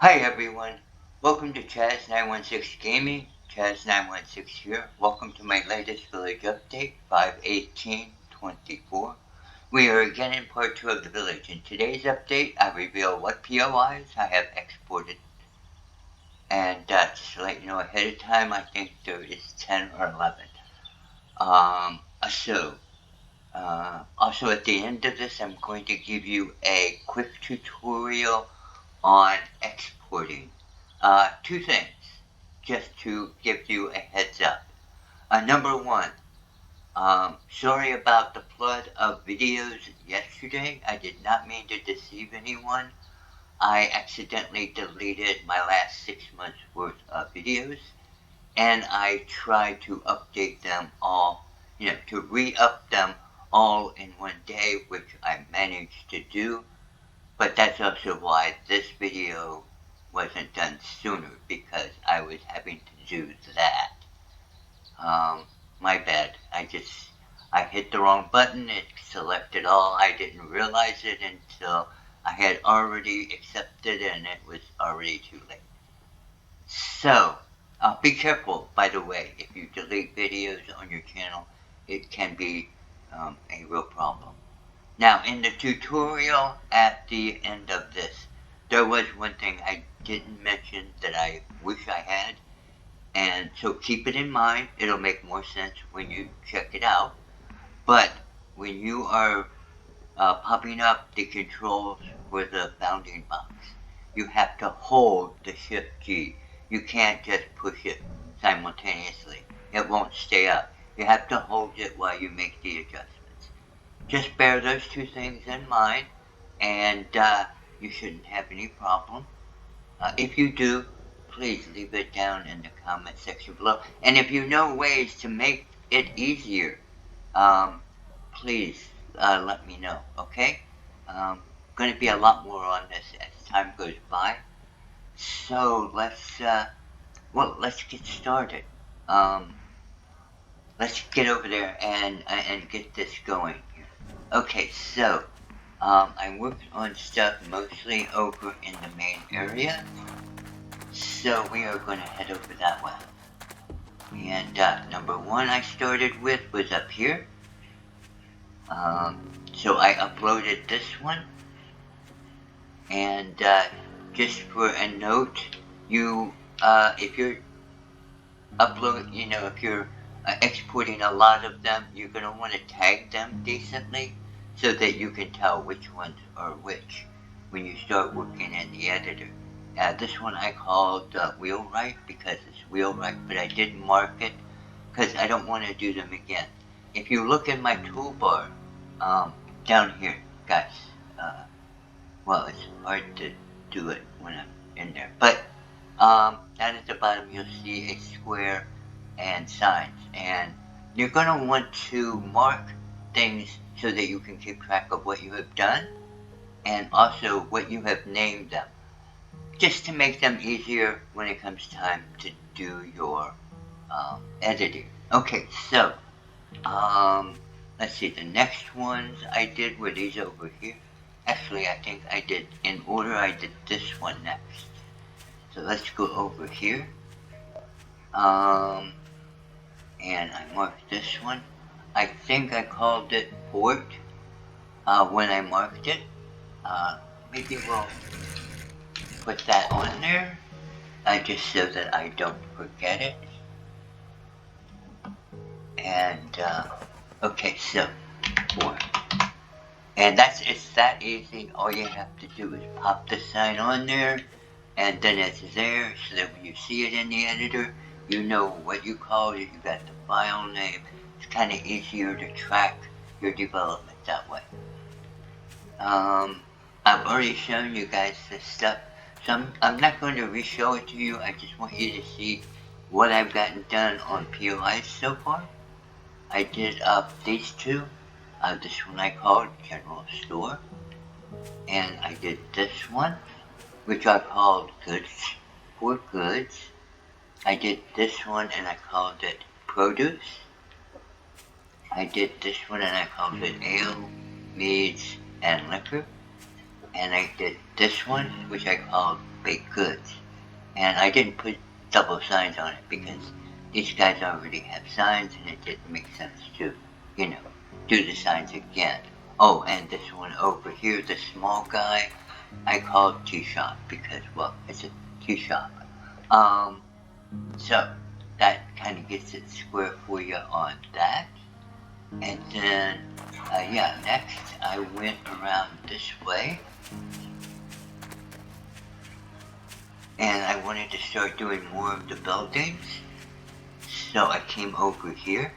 Hi everyone, welcome to Chaz916 Gaming, Chaz916 here. Welcome to my latest village update, 5/18/24. We are again in part 2 of the village. In today's update, I reveal what POIs I have exported. And just to let you know ahead of time, I think there is 10 or 11. Also at the end of this, I'm going to give you a quick tutorial on exporting. Two things, just to give you a heads up. Number one, sorry about the flood of videos yesterday. I did not mean to deceive anyone. I accidentally deleted my last 6 months worth of videos, and I tried to update them all, to re-up them all in one day, which I managed to do. But that's also why this video wasn't done sooner, because I was having to do that. My bad. I hit the wrong button. It selected all. I didn't realize it until I had already accepted and it was already too late. So, be careful, by the way. If you delete videos on your channel, it can be a real problem. Now, in the tutorial at the end of this, there was one thing I didn't mention that I wish I had, and so keep it in mind. It'll make more sense when you check it out. But when you are popping up the controls for the bounding box, you have to hold the Shift G. You can't just push it simultaneously. It won't stay up. You have to hold it while you make the adjustments. Just bear those two things in mind, and you shouldn't have any problem. If you do, please leave it down in the comment section below. And if you know ways to make it easier, please let me know, okay? Going to be a lot more on this as time goes by. So let's get started. Let's get over there and get this going here. Okay, so I worked on stuff mostly over in the main area, so we are going to head over that way. And number one I started with was up here. So I uploaded this one, and just for a note, if you're if you're exporting a lot of them, you're going to want to tag them decently so that you can tell which ones are which when you start working in the editor. This one I called wheelwright because it's wheelwright, but I didn't mark it because I don't want to do them again. If you look in my toolbar down here, guys, well, it's hard to do it when I'm in there, but down at the bottom you'll see a square and signs, and you're going to want to mark things so that you can keep track of what you have done and also what you have named them, just to make them easier when it comes time to do your editing. Okay, so let's see, the next ones I did were these over here. Actually, I think I did in order. I did this one next. So let's go over here. And I marked this one. I think I called it port when I marked it. Maybe we'll put that on there just so that I don't forget it. And okay, so port. And it's that easy. All you have to do is pop the sign on there, and then it's there so that when you see it in the editor, you know what you called it, you got the file name. It's kind of easier to track your development that way. I've already shown you guys this stuff, so I'm not going to re-show it to you. I just want you to see what I've gotten done on POIs so far. I did these two. This one I called General Store, and I did this one, which I called Goods for Goods. I did this one and I called it Produce. I did this one and I called it Ale, Meads, and Liquor. and I did this one, which I called baked goods. And I didn't put double signs on it because these guys already have signs and it didn't make sense to, you know, do the signs again. Oh, and this one over here, the small guy, I called tea shop because, well, it's a tea shop. So that kind of gets it square for you on that. And then, yeah, next I went around this way. And I wanted to start doing more of the buildings. So I came over here.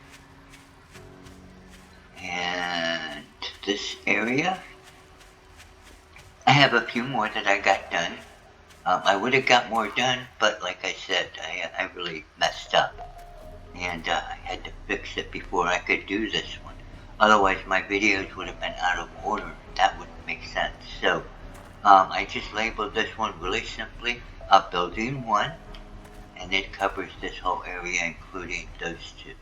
And this area. I have a few more that I got done. I would have got more done, but like I said, I really messed up. And I had to fix it before I could do this one. Otherwise, my videos would have been out of order. That wouldn't make sense. So, I just labeled this one really simply Building 1. And it covers this whole area, including those two.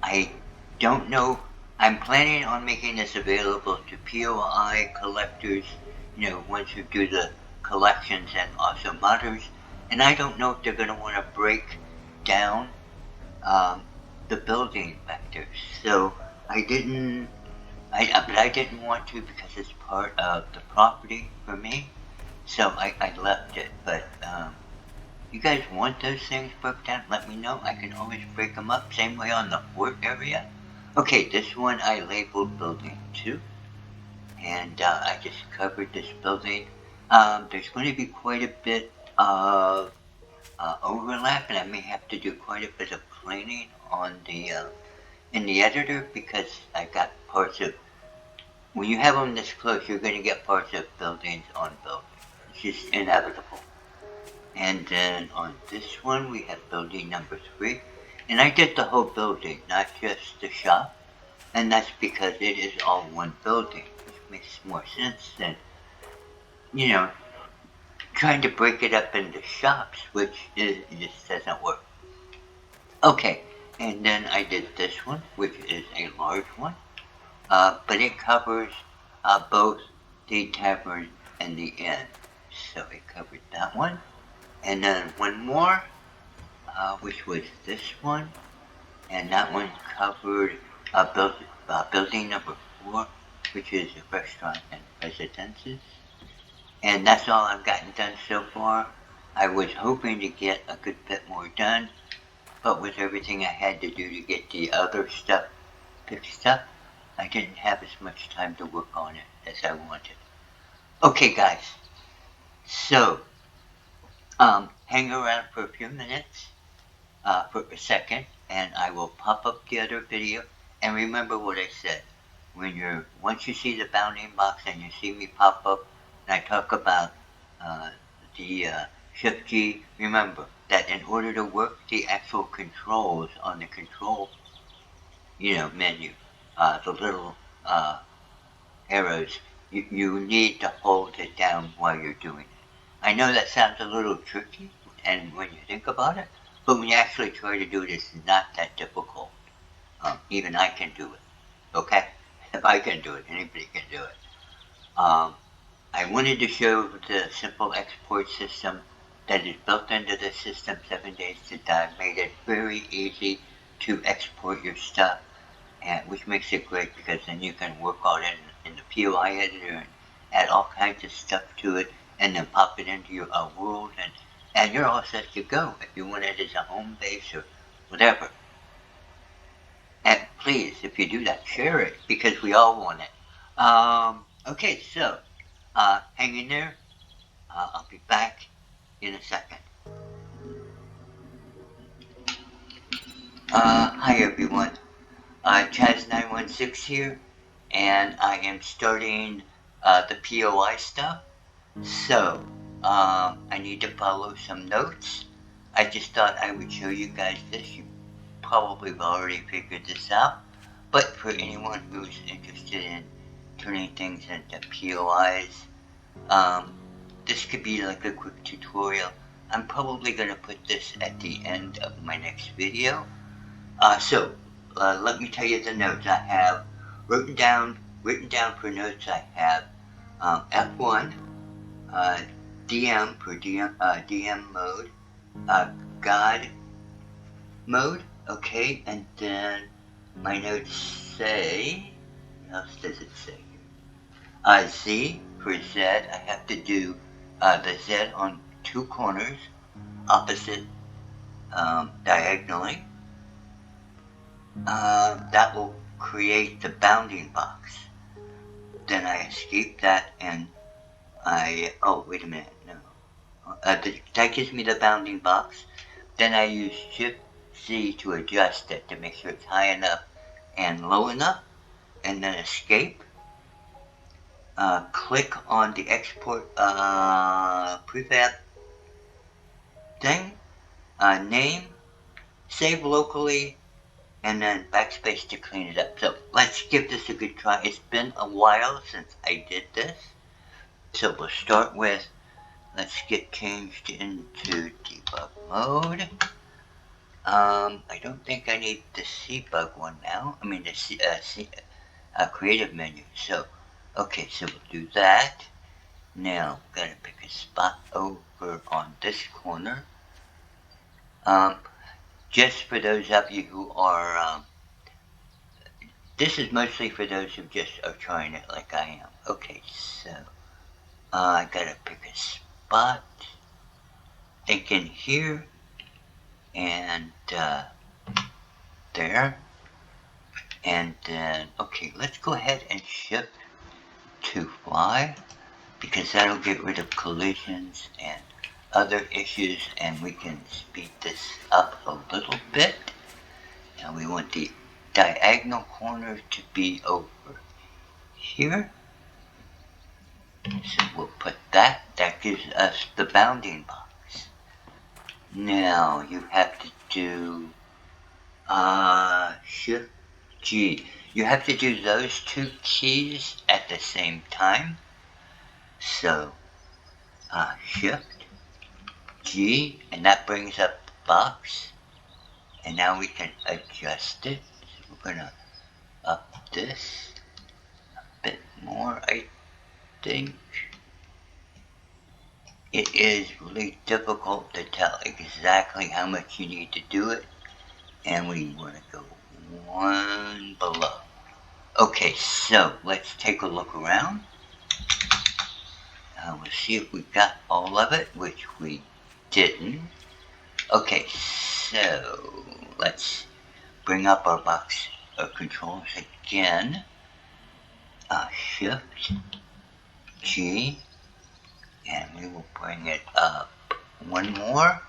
I don't know. I'm planning on making this available to POI collectors, you know, ones who do the collections and also modders. And I don't know if they're going to want to break down the building vectors. So I didn't want to because it's part of the property for me. So I left it. But you guys want those things broke down? Let me know. I can always break them up. Same way on the fort area. Okay, this one I labeled Building 2. And I just covered this building. There's going to be quite a bit of overlap, and I may have to do quite a bit of cleaning on the in the editor because I got parts of. When you have them this close, you're going to get parts of buildings on buildings. It's just inevitable. And then on this one, we have building number 3. And I did the whole building, not just the shop. And that's because it is all one building, which makes more sense than, you know, trying to break it up into shops, which just doesn't work. Okay, and then I did this one, which is a large one. But it covers both the tavern and the inn. So it covered that one. And then one more, which was this one. And that one covered building number 4, which is a restaurant and residences. And that's all I've gotten done so far. I was hoping to get a good bit more done, but with everything I had to do to get the other stuff fixed up, I didn't have as much time to work on it as I wanted. Okay, guys. So, hang around for a few minutes, for a second, and I will pop up the other video. And remember what I said. Once you see the bounding box and you see me pop up, and I talk about the Shift G, remember that in order to work the actual controls on the control, menu, the little arrows, you need to hold it down while you're doing it. I know that sounds a little tricky, and when you think about it, but when you actually try to do it, it's not that difficult. Even I can do it. Okay? If I can do it, anybody can do it. I wanted to show the simple export system that is built into the system 7 Days to Die. Made it very easy to export your stuff, which makes it great because then you can work on it in the POI editor and add all kinds of stuff to it and then pop it into your world and you're all set to go if you want it as a home base or whatever. And please, if you do that, share it because we all want it. Okay, so hang in there. I'll be back in a second. Hi everyone. Chaz916 here, and I am starting the POI stuff. So, I need to follow some notes. I just thought I would show you guys this. You probably have already figured this out, but for anyone who's interested in turning things into POIs, this could be like a quick tutorial. I'm probably going to put this at the end of my next video. So, let me tell you the notes I have written down written down for notes I have F1, DM for DM mode, God mode, okay, and then my notes say, what else does it say here? Z for Z, I have to do the Z on two corners, opposite diagonally. That will create the bounding box. Then I escape that and oh wait a minute, no. That gives me the bounding box. Then I use Shift Z to adjust it to make sure it's high enough and low enough, and then escape. Click on the export prefab thing, name, save locally, and then backspace to clean it up. So let's give this a good try. It's been a while since I did this. So we'll start with, let's get changed into debug mode. I don't think I need the debug one now. I mean the creative menu. So, okay, so we'll do that. Now, gotta pick a spot over on this corner. Just for those of you who are, this is mostly for those who just are trying it like I am. Okay, so, I gotta pick a spot. Thinking here, and, there. And then, okay, let's go ahead and shift to fly, because that'll get rid of collisions and other issues, and we can speed this up a little bit. Now we want the diagonal corner to be over here. So we'll put that. That gives us the bounding box. Now you have to do Shift G. You have to do those two keys at the same time. So Shift G, and that brings up the box. And now we can adjust it. So we're gonna up this a bit more, I think. It is really difficult to tell exactly how much you need to do it, and we want to go one below. Okay, so let's take a look around. We'll see if we got all of it, which we didn't. Okay, so let's bring up our box of controls again. Shift G, and we will bring it up one more.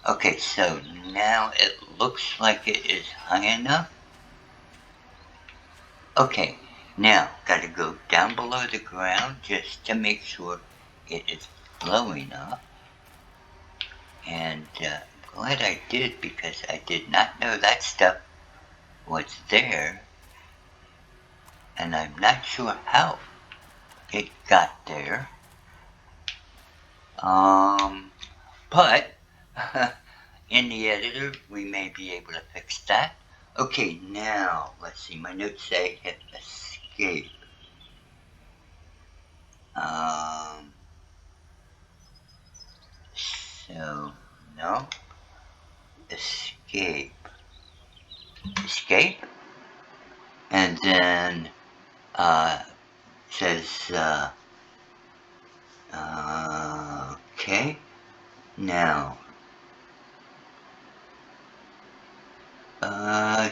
Okay, so now it looks like it is high enough. Okay, now gotta go down below the ground just to make sure it is low enough. And glad I did, because I did not know that stuff was there. And I'm not sure how it got there. But in the editor, we may be able to fix that. Okay, now, let's see, my notes say hit escape. So, no, escape, and then, says, okay, now,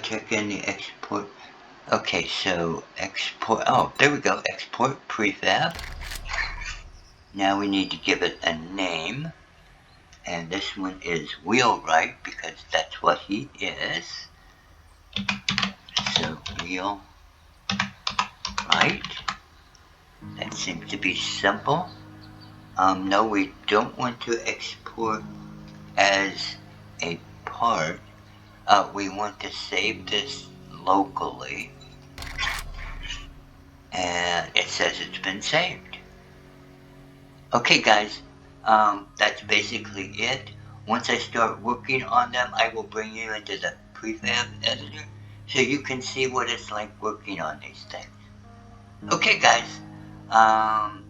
check in the export. Okay, so export, oh, there we go, export prefab. Now we need to give it a name, and this one is wheelwright, because that's what he is. So wheelwright, that seems to be simple. No, we don't want to export as a part. We want to save this locally, and it says it's been saved. Okay guys, that's basically it. Once I start working on them, I will bring you into the prefab editor so you can see what it's like working on these things. Okay, guys. Um,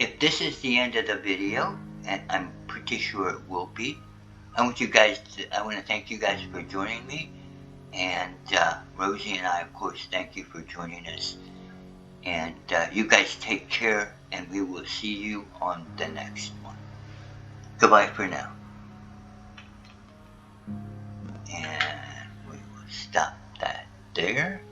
if this is the end of the video, and I'm pretty sure it will be, I want to thank you guys for joining me, and Rosie and I, of course, thank you for joining us. And you guys take care, and we will see you on the next one. Goodbye for now. And we will stop that there.